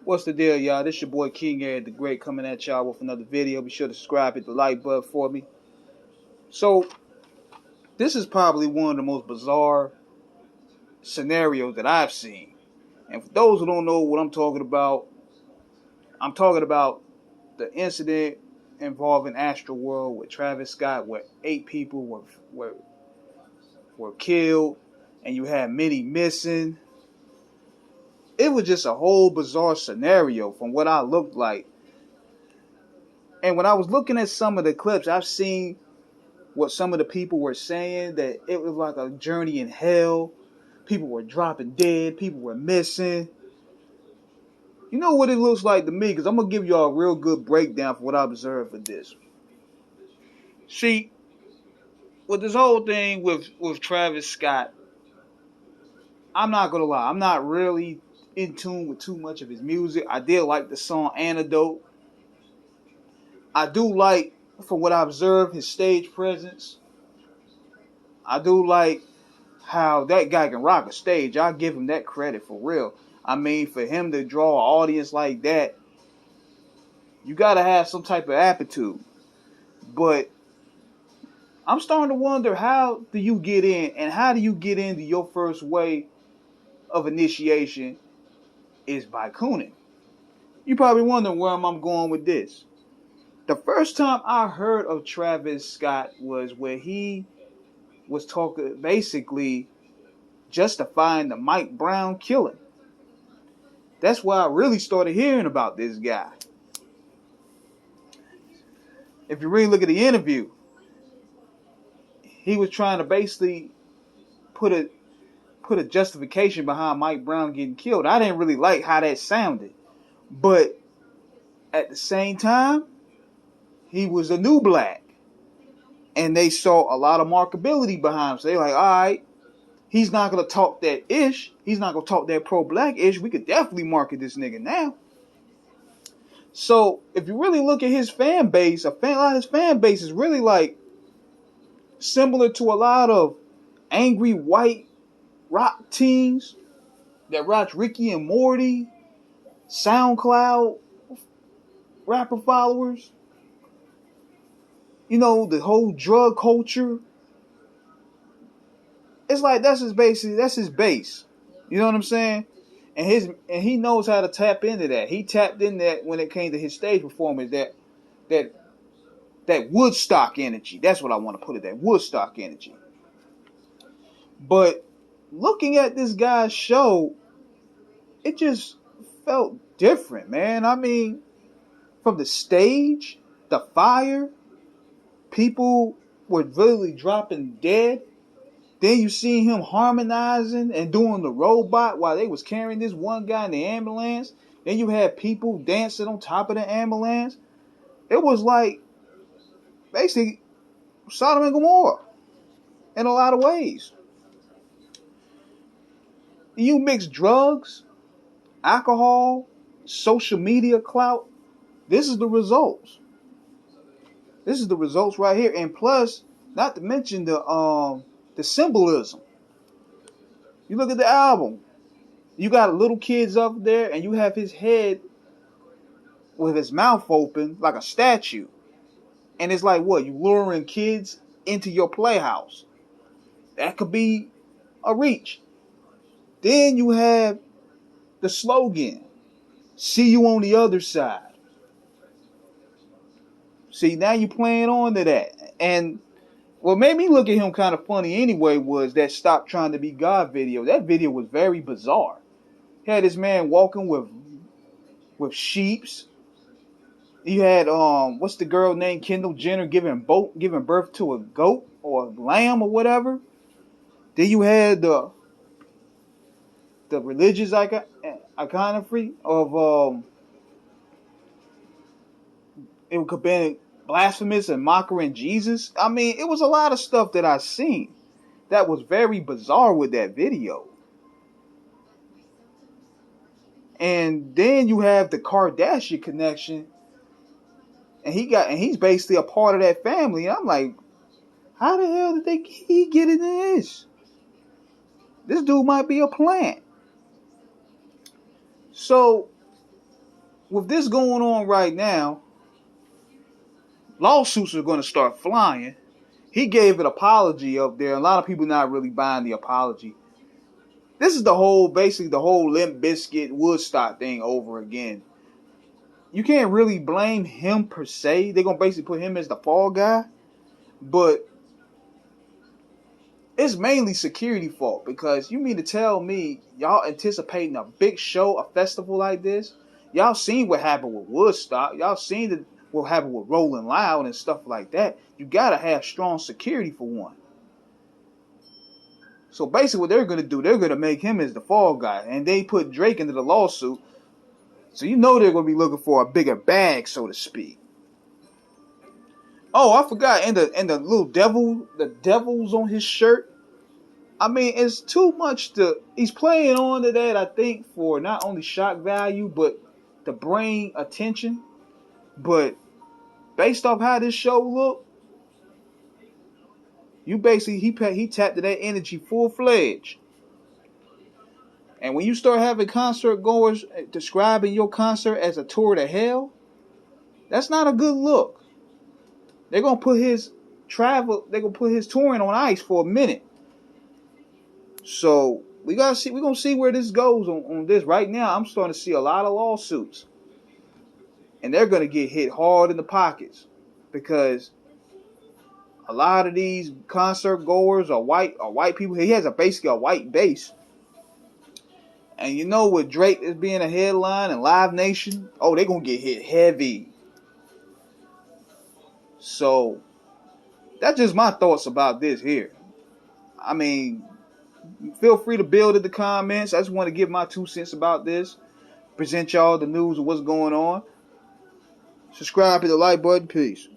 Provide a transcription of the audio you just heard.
What's the deal, y'all? This your boy King Eric the Great coming at y'all with another video. Be sure to subscribe, hit the like button for me. So, this is probably one of the most bizarre scenarios that I've seen. And for those who don't know what I'm talking about the incident involving Astroworld with Travis Scott, where 8 people were killed, and you had many missing. It was just a whole bizarre scenario from what I looked like. And when I was looking at some of the clips, I've seen what some of the people were saying, that it was like a journey in hell. People were dropping dead. People were missing. You know what it looks like to me? Because I'm going to give y'all a real good breakdown for what I observed for this. See, with this whole thing with Travis Scott, I'm not going to lie. I'm not really in tune with too much of his music. I did like the song Antidote. I do like, from what I observed, his stage presence. I do like how that guy can rock a stage. I give him that credit for real. I mean, for him to draw an audience like that, you gotta have some type of aptitude. But I'm starting to wonder, how do you get in, and how do you get into your first way of initiation is by cooning. You probably wondering where I'm going with this. The first time I heard of Travis Scott was where he was talking, basically justifying the Mike Brown killing. That's why I really started hearing about this guy. If you really look at the interview, he was trying to basically put a justification behind Mike Brown getting killed. I didn't really like how that sounded. But at the same time, he was a new black. And they saw a lot of markability behind him. So they're like, all right, he's not going to talk that ish. He's not going to talk that pro-black ish. We could definitely market this nigga now. So if you really look at his fan base, a lot of his fan base is really like similar to a lot of angry white rock teens that watch Ricky and Morty, SoundCloud rapper followers. You know, the whole drug culture. It's like that's his base. You know what I'm saying? And he knows how to tap into that. He tapped in that when it came to his stage performance, that Woodstock energy. That's what I want to put it, that Woodstock energy. But looking at this guy's show, it just felt different, man. I mean, from the stage, the fire, people were literally dropping dead. Then you see him harmonizing and doing the robot while they was carrying this one guy in the ambulance. Then you had people dancing on top of the ambulance. It was like basically Sodom and Gomorrah in a lot of ways. You mix drugs, alcohol, social media clout. This is the results. This is the results right here. And plus, not to mention the symbolism. You look at the album. You got little kids up there, and you have his head with his mouth open like a statue. And it's like, what? You luring kids into your playhouse. That could be a reach. Then you have the slogan, see you on the other side. See, now you're playing on to that. And what made me look at him kind of funny anyway was that Stop Trying to Be God video. That video was very bizarre. He had this man walking with sheeps. You had what's the girl named Kendall Jenner giving birth to a goat or a lamb or whatever. Then you had the religious iconography of it could be blasphemous and mocking Jesus. I mean, it was a lot of stuff that I seen that was very bizarre with that video. And then you have the Kardashian connection, and he's basically a part of that family. And I'm like, how the hell did he get into this? This dude might be a plant. So with this going on right now, lawsuits are going to start flying. He gave an apology up there. A lot of people not really buying the apology. This is basically the whole Limp Bizkit Woodstock thing over again. You can't really blame him per se. They're going to basically put him as the fall guy. But it's mainly security fault, because you mean to tell me y'all anticipating a big show, a festival like this? Y'all seen what happened with Woodstock. Y'all seen what happened with Rolling Loud and stuff like that. You got to have strong security for one. So basically what they're going to do, they're going to make him as the fall guy. And they put Drake into the lawsuit. So you know they're going to be looking for a bigger bag, so to speak. Oh, I forgot, and the little devil, the devil's on his shirt. I mean, it's too much he's playing on to that, I think, for not only shock value, but to bring attention. But based off how this show looked, you basically, he tapped to that energy full-fledged. And when you start having concert goers describing your concert as a tour to hell, that's not a good look. They're gonna put his touring on ice for a minute. So we're gonna see where this goes on this. Right now, I'm starting to see a lot of lawsuits. And they're gonna get hit hard in the pockets, because a lot of these concert goers are white people. He has basically a white base. And you know, with Drake as being a headline and Live Nation, they're gonna get hit heavy. So that's just my thoughts about this here. I mean, feel free to build in the comments. I just want to give my 2 cents about this. Present y'all the news of what's going on. Subscribe, hit the like button. Peace.